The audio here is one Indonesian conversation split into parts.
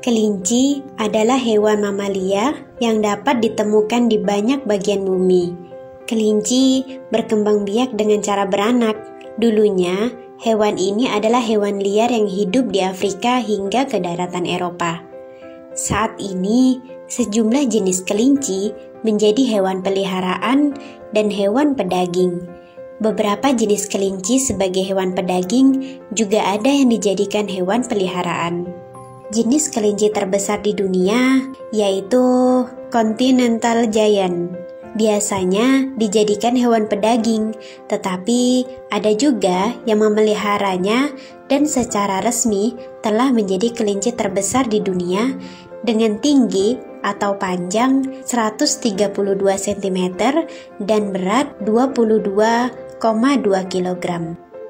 Kelinci adalah hewan mamalia yang dapat ditemukan di banyak bagian bumi. Kelinci berkembang biak dengan cara beranak. Dulunya, hewan ini adalah hewan liar yang hidup di Afrika hingga ke daratan Eropa. Saat ini, sejumlah jenis kelinci menjadi hewan peliharaan dan hewan pedaging. Beberapa jenis kelinci sebagai hewan pedaging juga ada yang dijadikan hewan peliharaan. Jenis kelinci terbesar di dunia yaitu Continental Giant. Biasanya dijadikan hewan pedaging, tetapi ada juga yang memeliharanya dan secara resmi telah menjadi kelinci terbesar di dunia dengan tinggi atau panjang 132 cm dan berat 22,2 kg.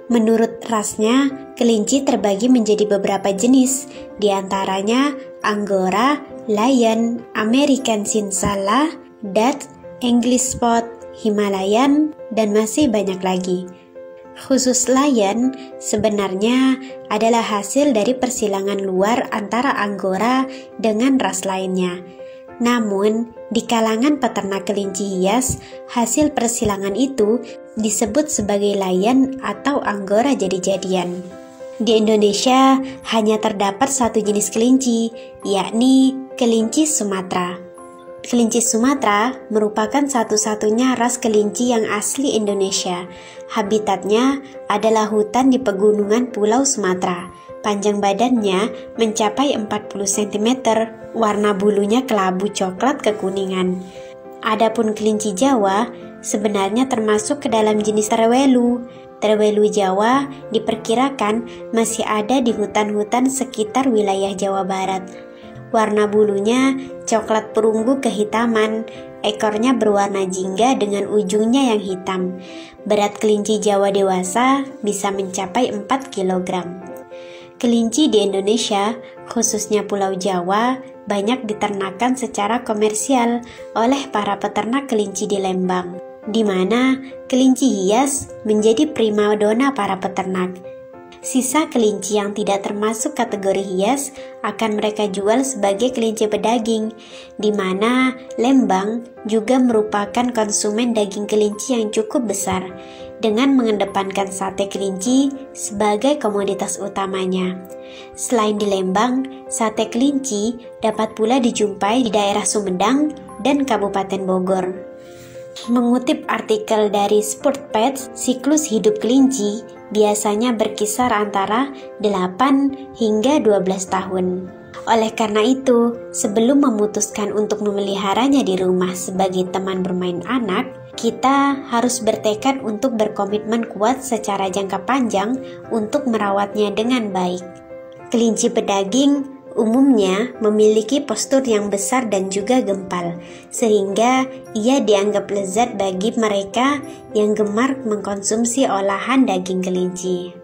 Menurut rasnya, kelinci terbagi menjadi beberapa jenis, di antaranya Angora, Lion, American Cincalla, Dutch, English Spot, Himalayan, dan masih banyak lagi. Khusus Lion sebenarnya adalah hasil dari persilangan luar antara Angora dengan ras lainnya. Namun, di kalangan peternak kelinci hias, hasil persilangan itu disebut sebagai Lion atau Angora jadi-jadian. Di Indonesia hanya terdapat satu jenis kelinci, yakni kelinci Sumatera. Kelinci Sumatera merupakan satu-satunya ras kelinci yang asli Indonesia. Habitatnya adalah hutan di pegunungan Pulau Sumatera. Panjang badannya mencapai 40 cm, warna bulunya kelabu coklat kekuningan. Adapun kelinci Jawa sebenarnya termasuk ke dalam jenis terwelu. Terwelu Jawa diperkirakan masih ada di hutan-hutan sekitar wilayah Jawa Barat. Warna bulunya coklat perunggu kehitaman, ekornya berwarna jingga dengan ujungnya yang hitam. Berat kelinci Jawa dewasa bisa mencapai 4 kg. Kelinci di Indonesia, khususnya Pulau Jawa, banyak diternakan secara komersial oleh para peternak kelinci di Lembang, di mana kelinci hias menjadi primadona para peternak. Sisa kelinci yang tidak termasuk kategori hias akan mereka jual sebagai kelinci pedaging, di mana Lembang juga merupakan konsumen daging kelinci yang cukup besar, dengan mengedepankan sate kelinci sebagai komoditas utamanya. Selain di Lembang, sate kelinci dapat pula dijumpai di daerah Sumedang dan Kabupaten Bogor. Mengutip artikel dari Sport Pets, siklus hidup kelinci biasanya berkisar antara 8 hingga 12 tahun. Oleh karena itu, sebelum memutuskan untuk memeliharanya di rumah sebagai teman bermain anak, kita harus bertekad untuk berkomitmen kuat secara jangka panjang untuk merawatnya dengan baik. Kelinci pedaging umumnya memiliki postur yang besar dan juga gempal, sehingga ia dianggap lezat bagi mereka yang gemar mengkonsumsi olahan daging kelinci.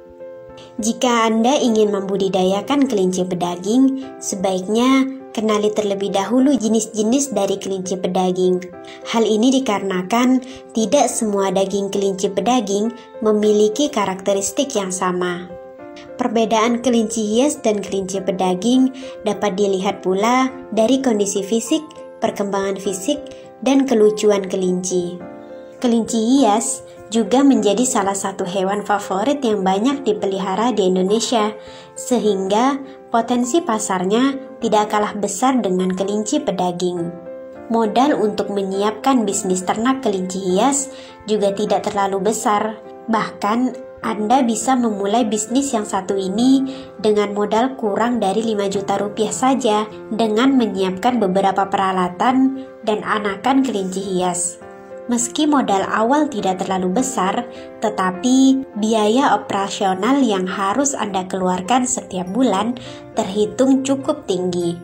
Jika Anda ingin membudidayakan kelinci pedaging, sebaiknya kenali terlebih dahulu jenis-jenis dari kelinci pedaging. Hal ini dikarenakan tidak semua daging kelinci pedaging memiliki karakteristik yang sama. Perbedaan kelinci hias dan kelinci pedaging dapat dilihat pula dari kondisi fisik, perkembangan fisik, dan kelucuan kelinci. Kelinci hias juga menjadi salah satu hewan favorit yang banyak dipelihara di Indonesia, sehingga potensi pasarnya tidak kalah besar dengan kelinci pedaging. Modal untuk menyiapkan bisnis ternak kelinci hias juga tidak terlalu besar, bahkan Anda bisa memulai bisnis yang satu ini dengan modal kurang dari 5 juta rupiah saja dengan menyiapkan beberapa peralatan dan anakan kelinci hias. Meski modal awal tidak terlalu besar, tetapi biaya operasional yang harus Anda keluarkan setiap bulan terhitung cukup tinggi.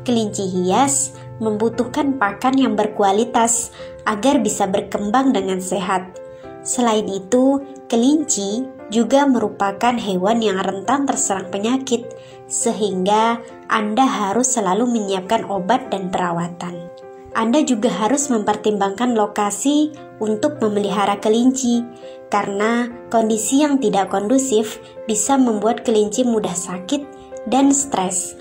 Kelinci hias membutuhkan pakan yang berkualitas agar bisa berkembang dengan sehat. Selain itu, kelinci juga merupakan hewan yang rentan terserang penyakit, sehingga Anda harus selalu menyiapkan obat dan perawatan. Anda juga harus mempertimbangkan lokasi untuk memelihara kelinci, karena kondisi yang tidak kondusif bisa membuat kelinci mudah sakit dan stres.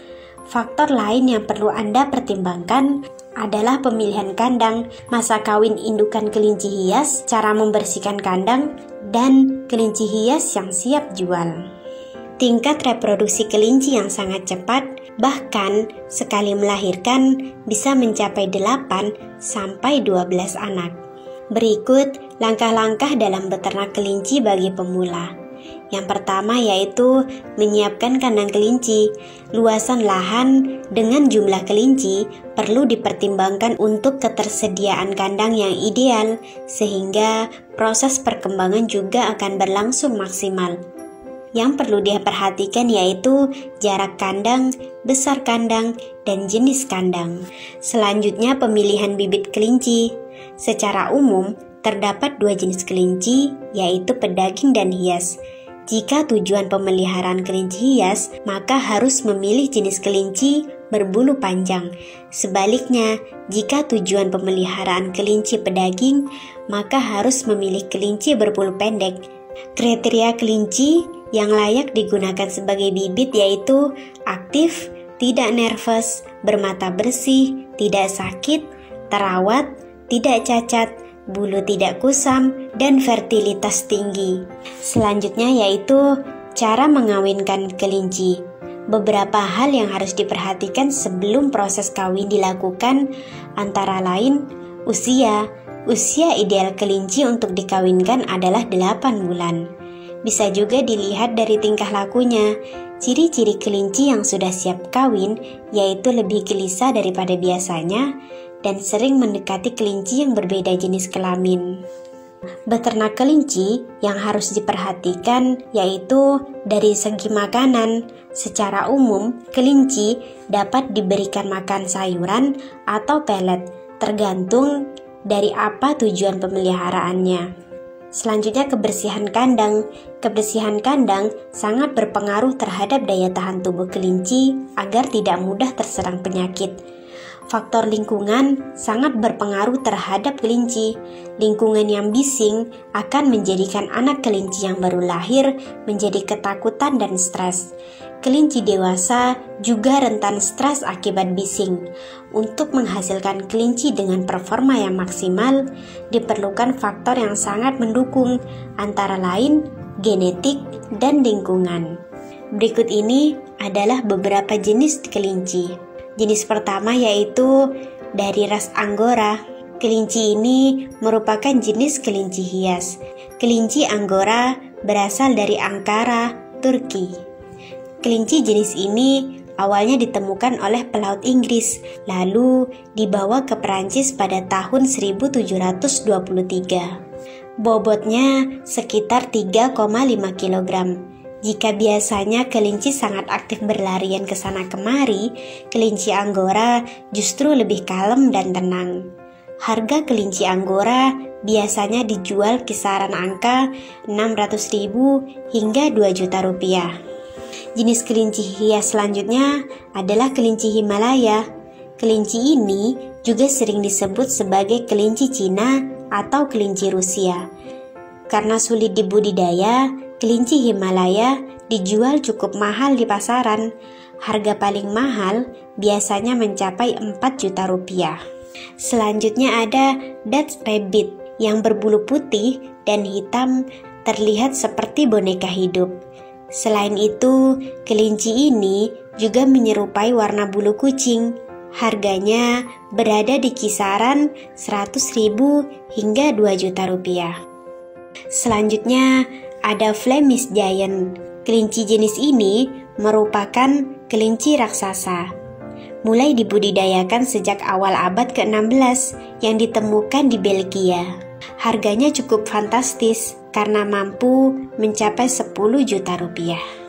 Faktor lain yang perlu Anda pertimbangkan adalah pemilihan kandang, masa kawin indukan kelinci hias, cara membersihkan kandang, dan kelinci hias yang siap jual. Tingkat reproduksi kelinci yang sangat cepat, bahkan sekali melahirkan bisa mencapai 8 sampai 12 anak. Berikut langkah-langkah dalam beternak kelinci bagi pemula. Yang pertama yaitu menyiapkan kandang kelinci. Luasan lahan dengan jumlah kelinci perlu dipertimbangkan untuk ketersediaan kandang yang ideal, sehingga proses perkembangan juga akan berlangsung maksimal. Yang perlu diperhatikan yaitu jarak kandang, besar kandang, dan jenis kandang. Selanjutnya pemilihan bibit kelinci. Secara umum, terdapat 2 jenis kelinci, yaitu pedaging dan hias. Jika tujuan pemeliharaan kelinci hias, maka harus memilih jenis kelinci berbulu panjang. Sebaliknya, jika tujuan pemeliharaan kelinci pedaging, maka harus memilih kelinci berbulu pendek. Kriteria kelinci yang layak digunakan sebagai bibit yaitu aktif, tidak nervous, bermata bersih, tidak sakit, terawat, tidak cacat, bulu tidak kusam, dan fertilitas tinggi. Selanjutnya yaitu cara mengawinkan kelinci. Beberapa hal yang harus diperhatikan sebelum proses kawin dilakukan antara lain usia. Usia ideal kelinci untuk dikawinkan adalah 8 bulan. Bisa juga dilihat dari tingkah lakunya. Ciri-ciri kelinci yang sudah siap kawin yaitu lebih gelisah daripada biasanya dan sering mendekati kelinci yang berbeda jenis kelamin. Beternak kelinci yang harus diperhatikan yaitu dari segi makanan. Secara umum, kelinci dapat diberikan makan sayuran atau pelet, tergantung dari apa tujuan pemeliharaannya. Selanjutnya kebersihan kandang. Kebersihan kandang sangat berpengaruh terhadap daya tahan tubuh kelinci agar tidak mudah terserang penyakit. Faktor lingkungan sangat berpengaruh terhadap kelinci. Lingkungan yang bising akan menjadikan anak kelinci yang baru lahir menjadi ketakutan dan stres. Kelinci dewasa juga rentan stres akibat bising. Untuk menghasilkan kelinci dengan performa yang maksimal, diperlukan faktor yang sangat mendukung, antara lain genetik dan lingkungan. Berikut ini adalah beberapa jenis kelinci. Jenis pertama yaitu dari ras Angora. Kelinci ini merupakan jenis kelinci hias. Kelinci Angora berasal dari Ankara, Turki. Kelinci jenis ini awalnya ditemukan oleh pelaut Inggris, lalu dibawa ke Perancis pada tahun 1723. Bobotnya sekitar 3,5 kg. Jika biasanya kelinci sangat aktif berlarian ke sana kemari, kelinci Angora justru lebih kalem dan tenang. Harga kelinci Angora biasanya dijual kisaran angka 600.000 hingga 2 juta rupiah. Jenis kelinci hias selanjutnya adalah kelinci Himalaya. Kelinci ini juga sering disebut sebagai kelinci Cina atau kelinci Rusia. Karena sulit dibudidaya, kelinci Himalaya dijual cukup mahal di pasaran. Harga paling mahal biasanya mencapai 4 juta rupiah. Selanjutnya ada Dutch Rabbit yang berbulu putih dan hitam, terlihat seperti boneka hidup. Selain itu, kelinci ini juga menyerupai warna bulu kucing. Harganya berada di kisaran 100.000 hingga 2 juta rupiah. Selanjutnya ada Flemish Giant. Kelinci jenis ini merupakan kelinci raksasa. Mulai dibudidayakan sejak awal abad ke-16 yang ditemukan di Belgia. Harganya cukup fantastis karena mampu mencapai 10 juta rupiah.